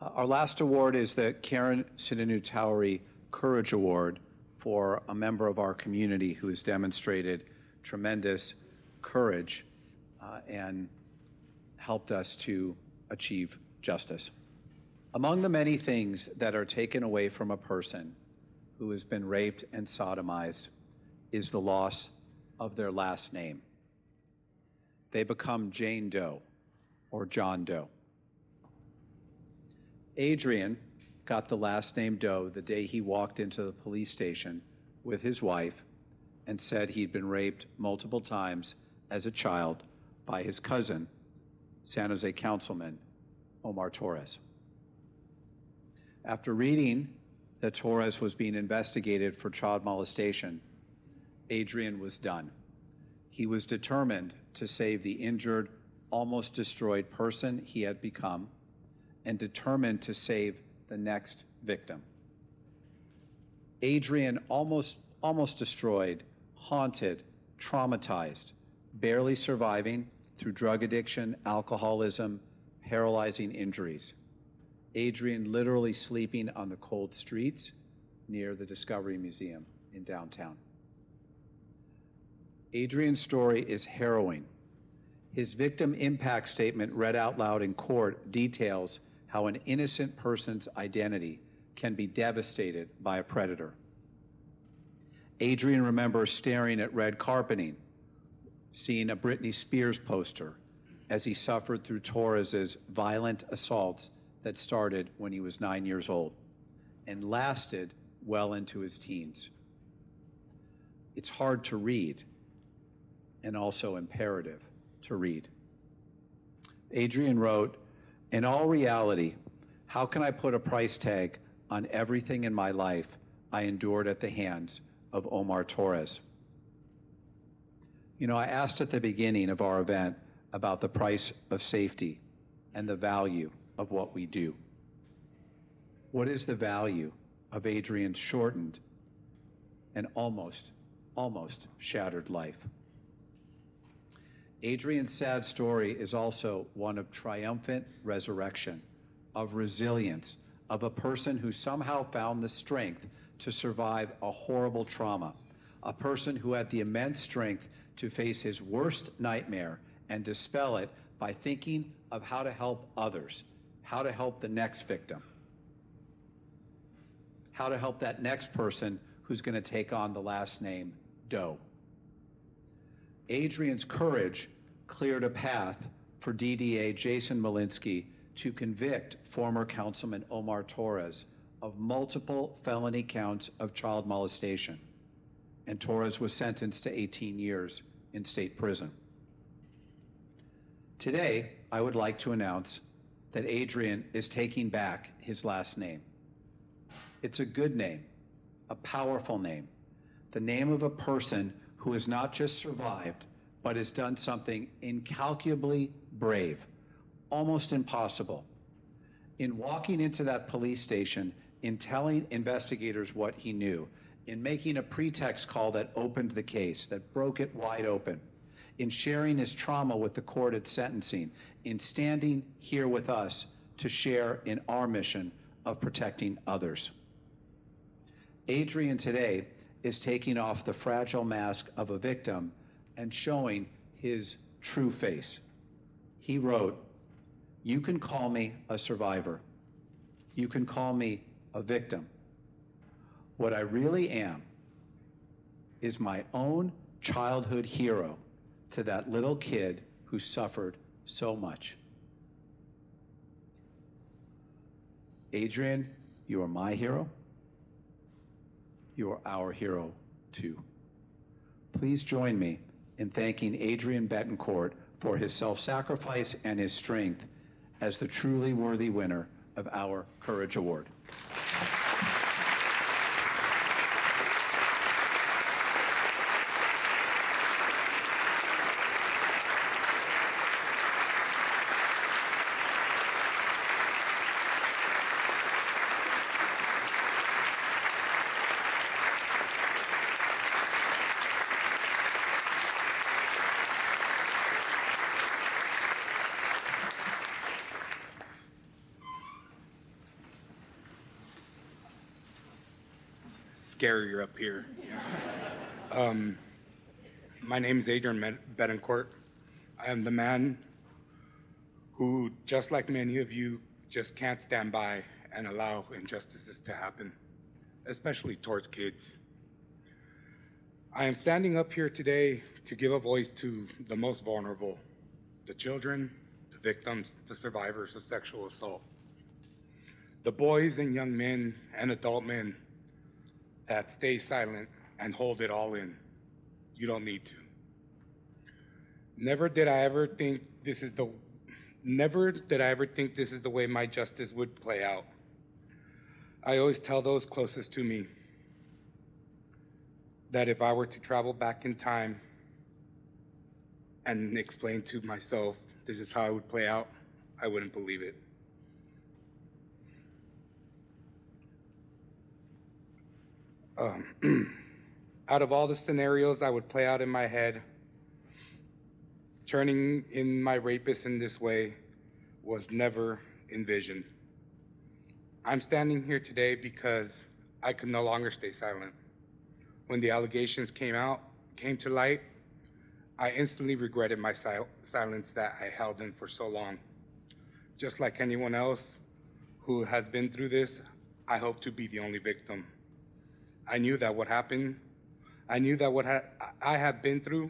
Our last award is the Karyn Sinunu-Towery Courage Award for a member of our community who has demonstrated tremendous courage and helped us to achieve justice. Among the many things that are taken away from a person who has been raped and sodomized is the loss of their last name. They become Jane Doe or John Doe. Adrian got the last name Doe the day he walked into the police station with his wife and said he'd been raped multiple times as a child by his cousin, San Jose councilman Omar Torres. After reading that Torres was being investigated for child molestation, Adrian was done. He was determined to save the injured, almost destroyed person he had become, and determined to save the next victim. Adrian almost destroyed, haunted, traumatized, barely surviving through drug addiction, alcoholism, paralyzing injuries. Adrian literally sleeping on the cold streets near the Discovery Museum in downtown. Adrian's story is harrowing. His victim impact statement read out loud in court details how an innocent person's identity can be devastated by a predator. Adrian remembers staring at red carpeting, seeing a Britney Spears poster as he suffered through Torres's violent assaults that started when he was 9 years old and lasted well into his teens. It's hard to read and also imperative to read. Adrian wrote, "In all reality, how can I put a price tag on everything in my life I endured at the hands of Omar Torres?" You know, I asked at the beginning of our event about the price of safety and the value of what we do. What is the value of Adrian's shortened and almost shattered life? Adrian's sad story is also one of triumphant resurrection, of resilience, of a person who somehow found the strength to survive a horrible trauma, a person who had the immense strength to face his worst nightmare and dispel it by thinking of how to help others, how to help the next victim, how to help that next person who's going to take on the last name Doe. Adrian's courage cleared a path for DDA Jason Malinsky to convict former Councilman Omar Torres of multiple felony counts of child molestation, and Torres was sentenced to 18 years in state prison. Today, I would like to announce that Adrian is taking back his last name. It's a good name, a powerful name, the name of a person who has not just survived, but has done something incalculably brave, almost impossible. In walking into that police station, in telling investigators what he knew, in making a pretext call that opened the case, that broke it wide open, in sharing his trauma with the court at sentencing, in standing here with us to share in our mission of protecting others. Adrian today is taking off the fragile mask of a victim and showing his true face. He wrote, "You can call me a survivor. You can call me a victim. What I really am is my own childhood hero to that little kid who suffered so much." Adrian, you are my hero. You are our hero too. Please join me in thanking Adrian Betancourt for his self-sacrifice and his strength as the truly worthy winner of our Courage Award. scarier up here. My name is Adrian Betancourt. I am the man who, just like many of you, just can't stand by and allow injustices to happen, especially towards kids. I am standing up here today to give a voice to the most vulnerable, the children, the victims, the survivors of sexual assault, the boys and young men and adult men that stay silent and hold it all in. You don't need to. Never did I ever think this is the way my justice would play out. I always tell those closest to me that if I were to travel back in time and explain to myself this is how it would play out, I wouldn't believe it. Out of all the scenarios I would play out in my head, turning in my rapist in this way was never envisioned. I'm standing here today because I could no longer stay silent. When the allegations came to light, I instantly regretted my silence that I held in for so long. Just like anyone else who has been through this, I hope to be the only victim. I knew that what happened, I knew that what I have been through,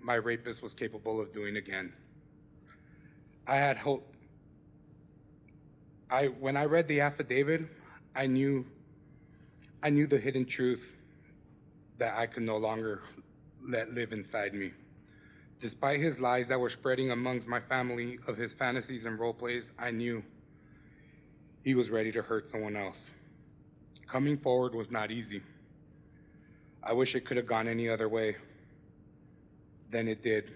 my rapist was capable of doing again. I had hope. When I read the affidavit, I knew the hidden truth that I could no longer let live inside me. Despite his lies that were spreading amongst my family of his fantasies and role plays, I knew he was ready to hurt someone else. Coming forward was not easy. I wish it could have gone any other way than it did.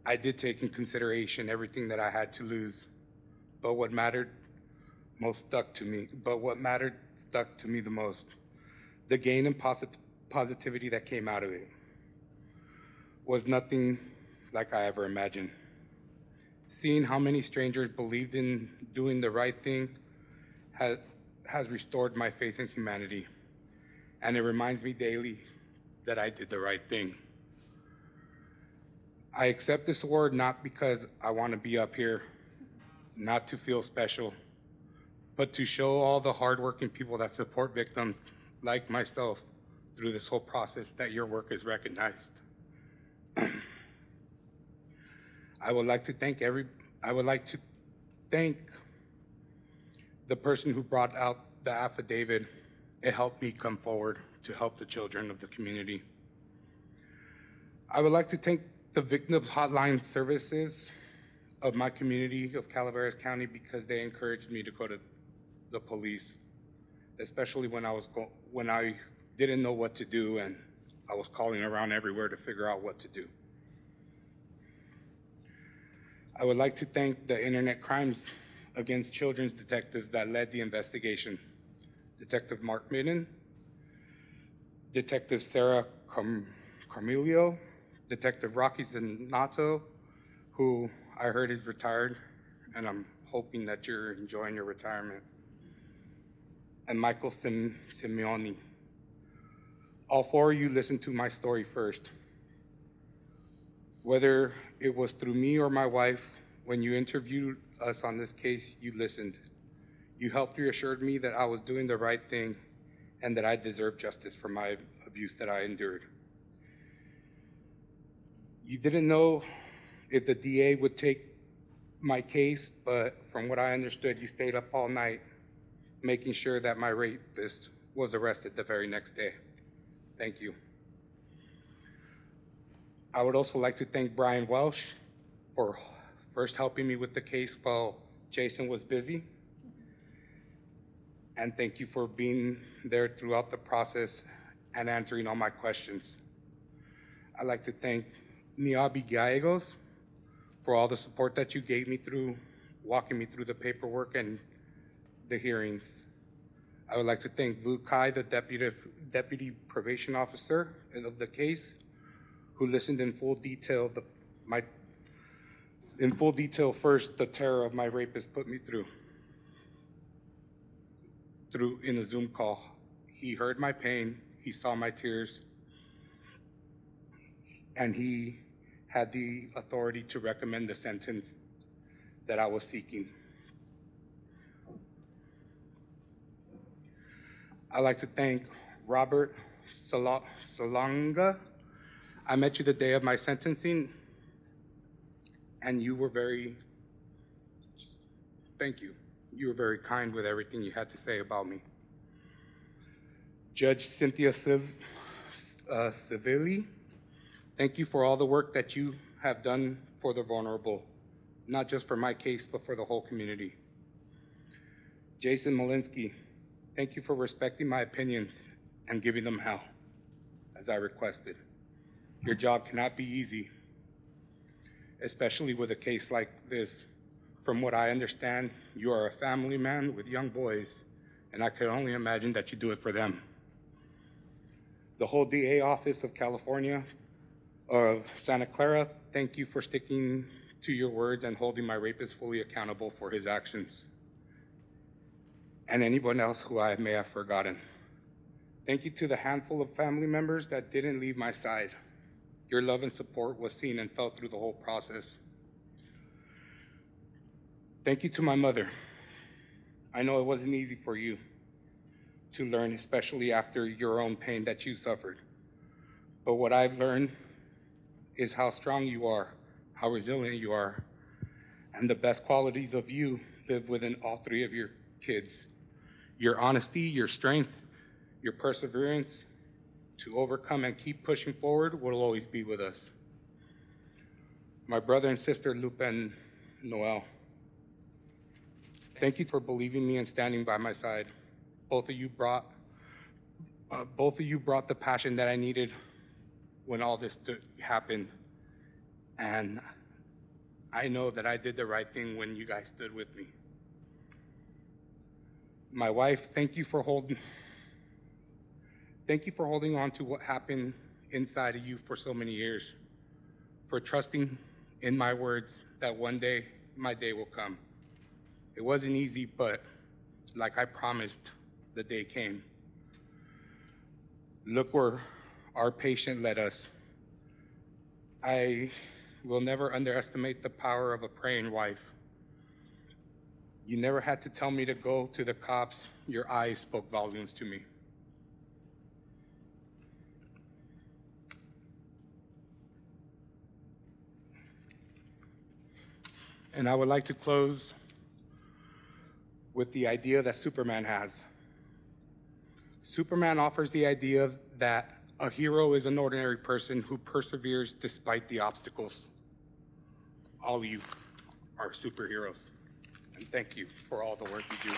I did take in consideration everything that I had to lose, but what mattered stuck to me the most. The gain and positivity that came out of it was nothing like I ever imagined. Seeing how many strangers believed in doing the right thing has restored my faith in humanity, and it reminds me daily that I did the right thing. I accept this award not because I want to be up here, not to feel special, but to show all the hardworking people that support victims like myself through this whole process that your work is recognized. I would like to thank the person who brought out the affidavit. It helped me come forward to help the children of the community. I would like to thank the victims hotline services of my community of Calaveras County because they encouraged me to go to the police, especially when I didn't know what to do and I was calling around everywhere to figure out what to do. I would like to thank the Internet Crimes Against Children's detectives that led the investigation. Detective Mark Midden, Detective Sarah Carmelio, Detective Rocky Zanato, who I heard is retired, and I'm hoping that you're enjoying your retirement, and Michael Simeoni. All four of you listened to my story first. Whether it was through me or my wife, when you interviewed us on this case, you listened. You helped reassure me that I was doing the right thing and that I deserved justice for my abuse that I endured. You didn't know if the DA would take my case, but from what I understood, you stayed up all night making sure that my rapist was arrested the very next day. Thank you. I would also like to thank Brian Welsh for first helping me with the case while Jason was busy. And thank you for being there throughout the process and answering all my questions. I'd like to thank Niabi Gallegos for all the support that you gave me through walking me through the paperwork and the hearings. I would like to thank Vu Kai, the deputy probation officer of the case, who listened in full detail first the terror of my rapist put me through. in a Zoom call. He heard my pain, he saw my tears, and he had the authority to recommend the sentence that I was seeking. I'd like to thank Robert Salonga. I met you the day of my sentencing, and you were thank you. You were very kind with everything you had to say about me. Judge Cynthia Civilli, thank you for all the work that you have done for the vulnerable, not just for my case, but for the whole community. Jason Malinsky, thank you for respecting my opinions and giving them hell, as I requested. Your job cannot be easy, especially with a case like this. From what I understand, you are a family man with young boys, and I can only imagine that you do it for them. The whole DA office of California, of Santa Clara, thank you for sticking to your words and holding my rapist fully accountable for his actions. And anyone else who I may have forgotten. Thank you to the handful of family members that didn't leave my side. Your love and support was seen and felt through the whole process. Thank you to my mother. I know it wasn't easy for you to learn, especially after your own pain that you suffered. But what I've learned is how strong you are, how resilient you are, and the best qualities of you live within all three of your kids. Your honesty, your strength, your perseverance to overcome and keep pushing forward will always be with us. My brother and sister, Lupe and Noel, thank you for believing me and standing by my side. Both of you brought the passion that I needed when all this happened. And I know that I did the right thing when you guys stood with me. My wife, thank you for holding on to what happened inside of you for so many years, for trusting in my words that one day my day will come. It wasn't easy, but like I promised, the day came. Look where our patient led us. I will never underestimate the power of a praying wife. You never had to tell me to go to the cops. Your eyes spoke volumes to me. And I would like to close with the idea that Superman has. Superman offers the idea that a hero is an ordinary person who perseveres despite the obstacles. All of you are superheroes. And thank you for all the work you do.